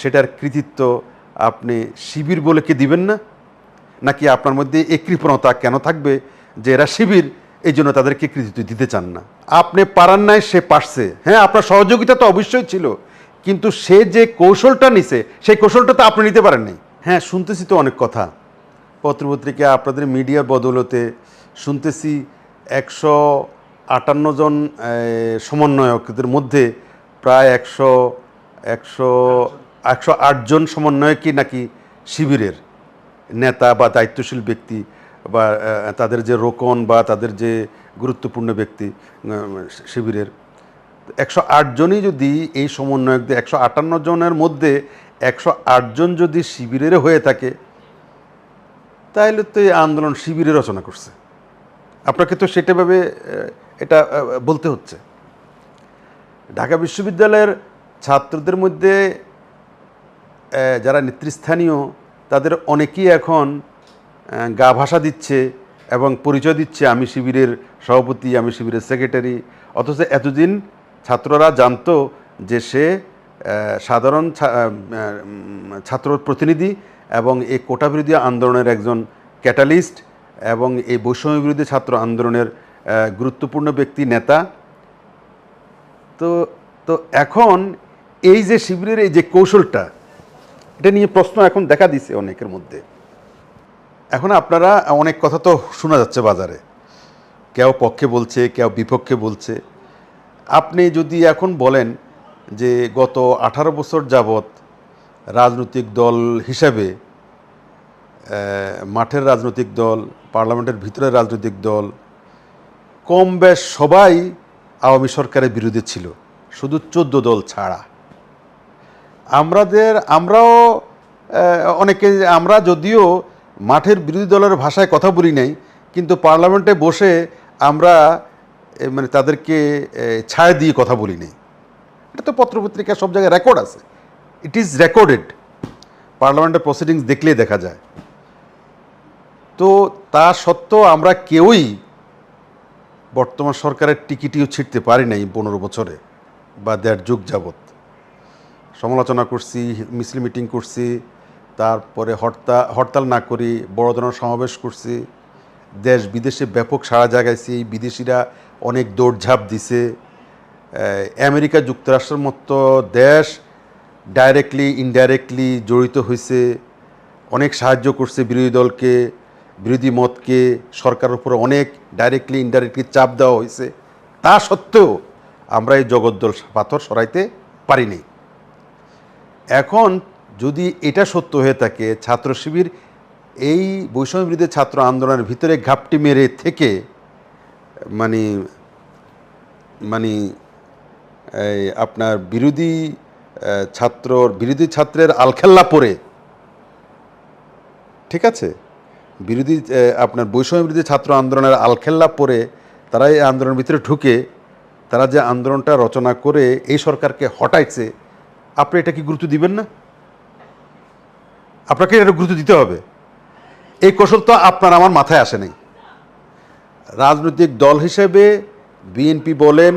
সেটার কৃতিত্ব আপনি শিবির বলে কি দিবেন না? নাকি আপনার মধ্যে এই কৃপণতা কেন থাকবে যে এরা শিবির, এই জন্য তাদেরকে কৃতিত্ব দিতে চান না? আপনি পারান নাই, সে পারছে। হ্যাঁ, আপনার সহযোগিতা তো অবশ্যই ছিল, কিন্তু সে যে কৌশলটা নিছে সেই কৌশলটা তো আপনি নিতে পারেন নাই। হ্যাঁ, শুনতেছি তো অনেক কথা পত্রপত্রিকা, আপনাদের মিডিয়ার বদৌলতে শুনতেছি 158 জন সমন্বয়কদের মধ্যে প্রায় 108 জন সমন্বয়কই নাকি শিবিরের নেতা বা দায়িত্বশীল ব্যক্তি, বা তাদের যে রোকন বা তাদের যে গুরুত্বপূর্ণ ব্যক্তি শিবিরের 108 জনই যদি এই সমন্বয়কদের 158 জনের মধ্যে 108 জন যদি শিবিরের হয়ে থাকে, তাহলে তো এই আন্দোলন শিবিরে রচনা করছে। আপনাকে তো সেটাভাবে এটা বলতে হচ্ছে। ঢাকা বিশ্ববিদ্যালয়ের ছাত্রদের মধ্যে যারা নেতৃস্থানীয়, তাদের অনেকেই এখন গা ভাষা দিচ্ছে এবং পরিচয় দিচ্ছে আমি শিবিরের সভাপতি, আমি শিবিরের সেক্রেটারি। অথচ এতদিন ছাত্ররা জানতো যে সে সাধারণ ছাত্র প্রতিনিধি এবং এই কোটা বিরোধী আন্দোলনের একজন ক্যাটালিস্ট এবং এই বৈষম্য বিরোধী ছাত্র আন্দোলনের গুরুত্বপূর্ণ ব্যক্তি, নেতা। তো তো এখন এই যে শিবিরের এই যে কৌশলটা, এটা নিয়ে প্রশ্ন এখন দেখা দিছে অনেকের মধ্যে। এখন আপনারা অনেক কথা তো শোনা যাচ্ছে বাজারে, কেউ পক্ষে বলছে, কেউ বিপক্ষে বলছে। আপনি যদি এখন বলেন যে গত 18 বছর যাবৎ রাজনৈতিক দল হিসাবে, মাঠের রাজনৈতিক দল, পার্লামেন্টের ভিতরের রাজনৈতিক দল, কম বেশ সবাই আওয়ামী সরকারের বিরুদ্ধে ছিল, শুধু 14 দল ছাড়া। আমরাও অনেকে, আমরা যদিও মাঠের বিরোধী দলের ভাষায় কথা বলি নাই, কিন্তু পার্লামেন্টে বসে আমরা মানে তাদেরকে ছায়া দিয়ে কথা বলি নাই। এটা তো পত্রপত্রিকা সব জায়গায় রেকর্ড আছে, ইট ইজ রেকর্ডেড, পার্লামেন্টের প্রসিডিংস দেখলেই দেখা যায়। তো তা সত্ত্বেও আমরা কেউই বর্তমান সরকারের টিকিটিও ছিঁড়তে পারি নাই 15 বছরে বা 1.5 যুগ যাবৎ। সমালোচনা করছি, মিছিল মিটিং করছি, তারপরে হরতাল না করি বড় ধরনের সমাবেশ করছি, দেশ বিদেশে ব্যাপক সাড়া জাগাইছি, বিদেশিরা অনেক দৌড়ঝাঁপ দিছে। আমেরিকা যুক্তরাষ্ট্রের মতো দেশ ডাইরেক্টলি ইনডাইরেক্টলি জড়িত হয়েছে, অনেক সাহায্য করছে বিরোধী দলকে, বিরোধী মতকে, সরকারের উপরে অনেক ডাইরেক্টলি ইনডাইরেক্টলি চাপ দেওয়া হয়েছে। তা সত্ত্বেও আমরা এই জগদ্দল পাথর সরাইতে পারিনি। এখন যদি এটা সত্য হয়ে থাকে, ছাত্র শিবির এই বৈষম্য বিরোধী ছাত্র আন্দোলনের ভিতরে ঘাপটি মেরে থেকে মানে এই আপনার বিরোধী ছাত্রের আলখেল্লা পরে, ঠিক আছে, আপনার বৈষম্য বিরোধী ছাত্র আন্দোলনের আলখেল্লা পরে তারা এই আন্দোলনের ভিতরে ঢুকে তারা যে আন্দোলনটা রচনা করে এই সরকারকে হটাইছে, আপনি এটা কি গুরুত্ব দিবেন না? আপনাকে এটা গুরুত্ব দিতে হবে। এই কৌশল তো আপনার আমার মাথায় আসে নাই। রাজনৈতিক দল হিসেবে বিএনপি বলেন,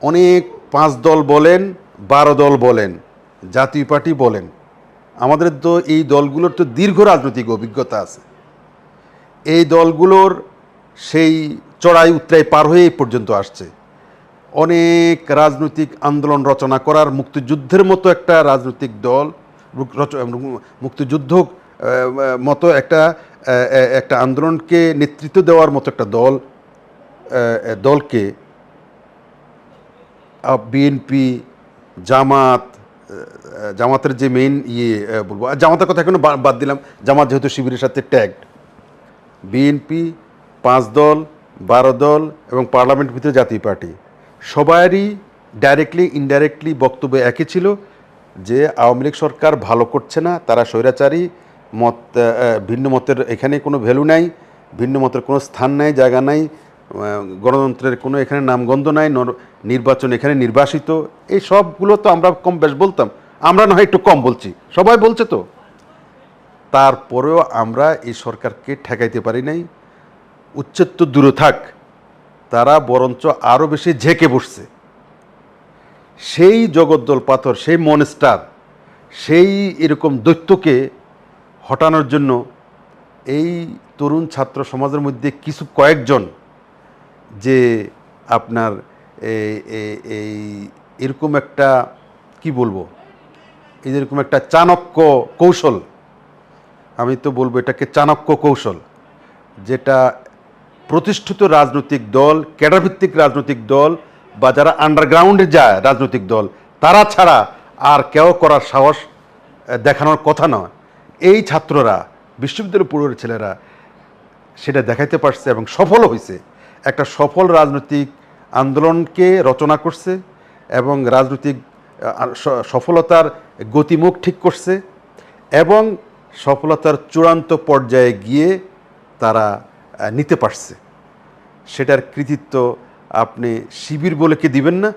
অনেক 5 দল বলেন, 12 দল বলেন, জাতীয় পার্টি বলেন, আমাদের তো এই দলগুলোর তো দীর্ঘ রাজনৈতিক অভিজ্ঞতা আছে। এই দলগুলোর সেই চড়াই উতরাই পার হয়ে এই পর্যন্ত আসছে। অনেক রাজনৈতিক আন্দোলন রচনা করার, মুক্তিযুদ্ধের মতো একটা রাজনৈতিক দল, মুক্তিযুদ্ধ মতো একটা আন্দোলনকে নেতৃত্ব দেওয়ার মতো একটা দলকে বিএনপি, জামাতের যে মেইন বলবো, জামাতের কথা এখনো বাদ দিলাম, জামাত যেহেতু শিবিরের সাথে ট্যাগড, বিএনপি, 5 দল, 12 দল এবং পার্লামেন্ট ভিতরে জাতীয় পার্টি, সবারই ডাইরেক্টলি ইনডাইরেক্টলি বক্তব্য একই ছিল যে আওয়ামী লীগ সরকার ভালো করছে না, তারা স্বৈরাচারী, ভিন্ন মতের এখানে কোনো ভ্যালু নাই, ভিন্ন মতের কোনো স্থান নাই, জায়গা নাই, গণতন্ত্রের কোনো এখানে নামগন্ধ নাই, নির্বাচন এখানে নির্বাসিত। এই সবগুলো তো আমরা কম বেশ বলতাম, আমরা না হয় একটু কম বলছি, সবাই বলছে তো। তারপরেও আমরা এই সরকারকে ঠেকাইতে পারি নাই। উচ্ছেদ তো দূরে থাক, তারা বরঞ্চ আরও বেশি ঝেঁকে বসছে। সেই জগদ্দল পাথর, সেই মনস্টার, সেই এরকম দৈত্যকে হটানোর জন্য এই তরুণ ছাত্র সমাজের মধ্যে কিছু কয়েকজন যে আপনার এই এরকম একটা কি বলবো, এরকম একটা চাণক্য কৌশল, আমি তো বলবো এটাকে চাণক্য কৌশল, যেটা প্রতিষ্ঠিত রাজনৈতিক দল, ক্যাডারভিত্তিক রাজনৈতিক দল বা যারা আন্ডারগ্রাউন্ডে যায় রাজনৈতিক দল, তারা ছাড়া আর কেউ করার সাহস দেখানোর কথা নয়। এই ছাত্ররা, বিশ্ববিদ্যালয় পড়ুয়ার ছেলেরা সেটা দেখাইতে পারছে এবং সফল হয়েছে। একটা সফল রাজনৈতিক আন্দোলনকে রচনা করছে এবং রাজনৈতিক সফলতার গতিমুখ ঠিক করছে এবং সফলতার চূড়ান্ত পর্যায়ে গিয়ে তারা নিতে পারছে। সেটার কৃতিত্ব আপনি শিবির বলে কি দিবেন না?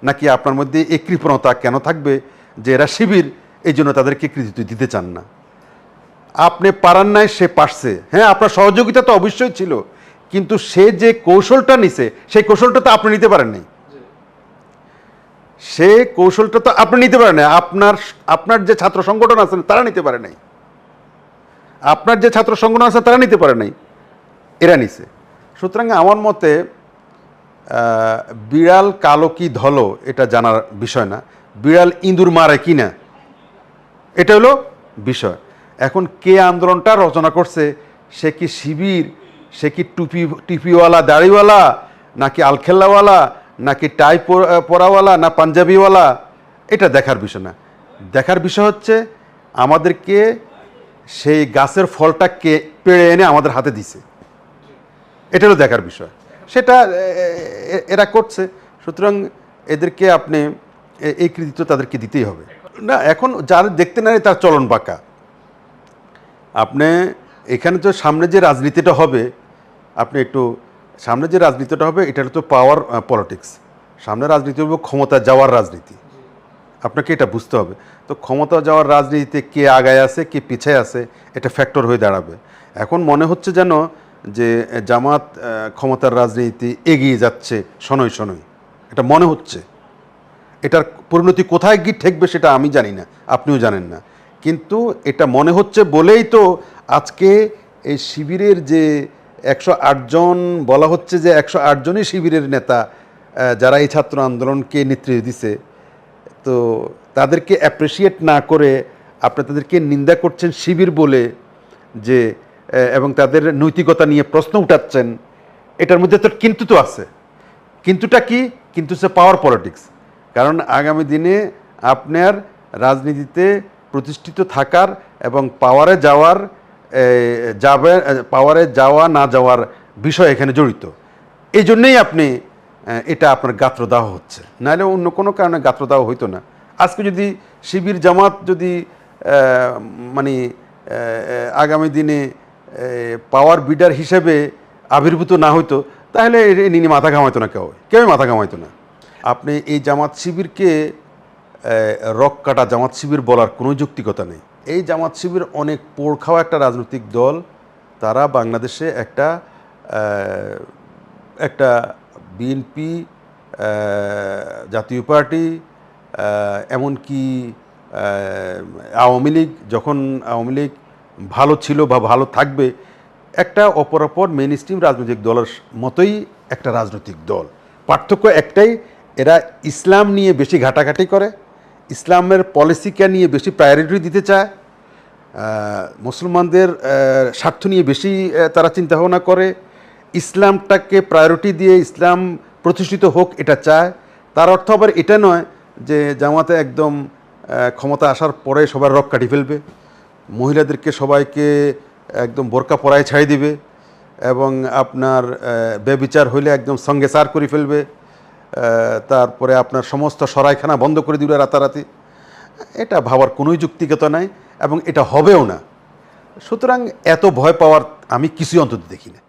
নাকি আপনার মধ্যে এই কৃপণতা কেন থাকবে যে এরা শিবির, এই জন্য তাদেরকে কৃতিত্ব দিতে চান না? আপনি পারান নাই, সে পারছে। হ্যাঁ, আপনার সহযোগিতা তো অবশ্যই ছিল, কিন্তু সে যে কৌশলটা নিছে সেই কৌশলটা তো আপনি নিতে পারেন নাই। সে কৌশলটা তো আপনি নিতে পারেন নাই, আপনার যে ছাত্র সংগঠন আছে তারা নিতে পারে নাই, আপনার যে ছাত্র সংগঠন আছে তারা নিতে পারে নাই, এরা নিছে। সুতরাং আমার মতে বিড়াল কালো কি ধলো এটা জানার বিষয় না, বিড়াল ইঁদুর মারে কি না এটা হলো বিষয়। এখন কে আন্দোলনটা রচনা করছে, সে কি শিবির, সে কি টুপিওয়ালা দাড়িওয়ালা, নাকি আলখেল্লাওয়ালা, নাকি টাই পরাওয়ালা, না পাঞ্জাবিওয়ালা, এটা দেখার বিষয় না। দেখার বিষয় হচ্ছে আমাদেরকে সেই গাছের ফলটা কে পেড়ে এনে আমাদের হাতে দিছে, এটা হলো দেখার বিষয়। সেটা এরা করছে, সুতরাং এদেরকে আপনি এই কৃতিত্ব তাদেরকে দিতেই হবে না। এখন যারা দেখতে না তার চলন বাঁকা। আপনি এখানে তো সামনে যে রাজনীতিটা হবে, আপনি একটু সামনে যে রাজনীতিটা হবে এটা তো পাওয়ার পলিটিক্স। সামনে রাজনীতি হবে ক্ষমতা যাওয়ার রাজনীতি, আপনাকে এটা বুঝতে হবে। তো ক্ষমতা যাওয়ার রাজনীতিতে কে আগায় আছে কে পিছায় আছে এটা ফ্যাক্টর হয়ে দাঁড়াবে। এখন মনে হচ্ছে যেন যে জামাত ক্ষমতার রাজনীতি এগিয়ে যাচ্ছে শনৈ শনৈ, এটা মনে হচ্ছে। এটার পরিণতি কোথায় গিয়ে ঠেকবে সেটা আমি জানি না, আপনিও জানেন না, কিন্তু এটা মনে হচ্ছে বলেই তো আজকে এই শিবিরের যে 108 জন বলা হচ্ছে যে 108 জনই শিবিরের নেতা যারা এই ছাত্র আন্দোলনকে নেতৃত্ব দিছে, তো তাদেরকে অ্যাপ্রিসিয়েট না করে আপনি তাদেরকে নিন্দা করছেন শিবির বলে, যে এবং তাদের নৈতিকতা নিয়ে প্রশ্ন উঠাচ্ছেন। এটার মধ্যে তো কিন্তু তো আছে। কিন্তুটা কি? কিন্তু সে পাওয়ার পলিটিক্স। কারণ আগামী দিনে আপনার রাজনীতিতে প্রতিষ্ঠিত থাকার এবং পাওয়ারে যাওয়া না যাওয়ার বিষয় এখানে জড়িত। এই জন্যেই আপনি এটা আপনার গাত্রদাহ হচ্ছে, নাহলে অন্য কোনো কারণে গাত্রদাহ হইতো না। আজকে যদি শিবির জামাত যদি মানে আগামী দিনে পাওয়ার বিডার হিসেবে আবির্ভূত না হইতো, তাহলে নিয়ে মাথা ঘামাইতো না, কেউ মাথা ঘামাইতো না। আপনি এই জামাত শিবিরকে রক কাটা জামাত শিবির বলার কোনো যৌক্তিকতা নেই। এই জামাত শিবির অনেক পোড় খাওয়া একটা রাজনৈতিক দল। তারা বাংলাদেশে একটা বিএনপি, জাতীয় পার্টি, এমনকি আওয়ামী লীগ, যখন আওয়ামী লীগ ভালো ছিল বা ভালো থাকবে, একটা অপরাপর মেইন স্ট্রিম রাজনৈতিক দলের মতোই একটা রাজনৈতিক দল। পার্থক্য একটাই, এরা ইসলাম নিয়ে বেশি ঘাটাঘাটি করে, ইসলামের পলিসিকে নিয়ে বেশি প্রায়োরিটি দিতে চায়, মুসলমানদের স্বার্থ নিয়ে বেশি তারা চিন্তাভাবনা করে, ইসলামটাকে প্রায়োরিটি দিয়ে ইসলাম প্রতিষ্ঠিত হোক এটা চায়। তার অর্থ আবার এটা নয় যে জামাতে একদম ক্ষমতা আসার পরে সবার রক কাটি ফেলবে, মহিলাদেরকে সবাইকে একদম বোরকা পরায় ছাই দিবে এবং আপনার বেবিচার হইলে একদম সঙ্গে সার করে ফেলবে, তারপরে আপনার সমস্ত সরাইখানা বন্ধ করে দিবে রাতারাতি। এটা ভাবার কোনোই যুক্তিকতা নাই এবং এটা হবেও না। সুতরাং এত ভয় পাওয়ার আমি কিছুই অন্তত দেখি না।